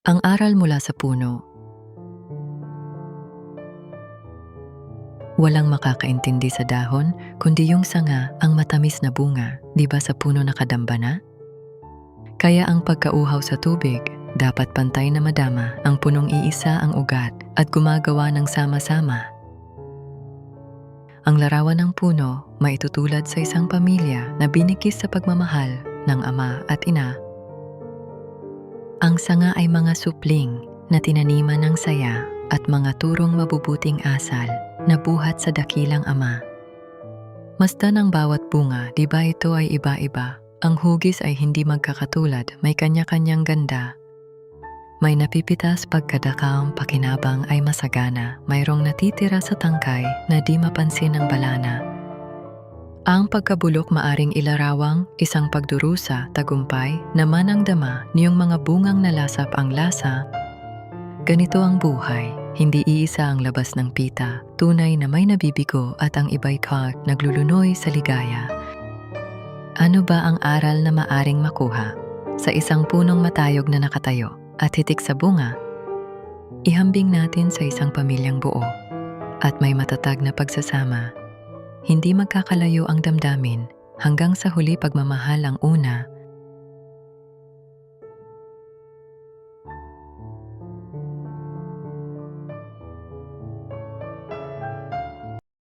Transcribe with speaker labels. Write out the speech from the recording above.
Speaker 1: Ang aral mula sa puno. Walang makakaintindi sa dahon, kundi yung sanga ang matamis na bunga, di ba sa puno nakadamba na? Kaya ang pagkauhaw sa tubig, dapat pantay na madama ang punong iisa ang ugat at gumagawa ng sama-sama. Ang larawan ng puno maitutulad sa isang pamilya na binikis sa pagmamahal ng ama at ina. Ang sanga ay mga supling na tinaniman ng saya at mga turong mabubuting asal na buhat sa dakilang ama. Masdan ang bawat bunga, di ba ito ay iba-iba? Ang hugis ay hindi magkakatulad, may kanya-kanyang ganda. May napipitas pagkadakam, pakinabang ay masagana, mayroong natitira sa tangkay na di mapansin ng balana. Ang pagkabulok maaring ilarawang isang pagdurusa, tagumpay, naman ang dama niyong mga bungang nalasap ang lasa. Ganito ang buhay, hindi iisa ang labas ng pita, tunay na may nabibigo at ang iba'y naglulunoy sa ligaya. Ano ba ang aral na maaring makuha sa isang punong matayog na nakatayo at hitik sa bunga? Ihambing natin sa isang pamilyang buo at may matatag na pagsasama. Hindi magkakalayo ang damdamin hanggang sa huli pagmamahal ang una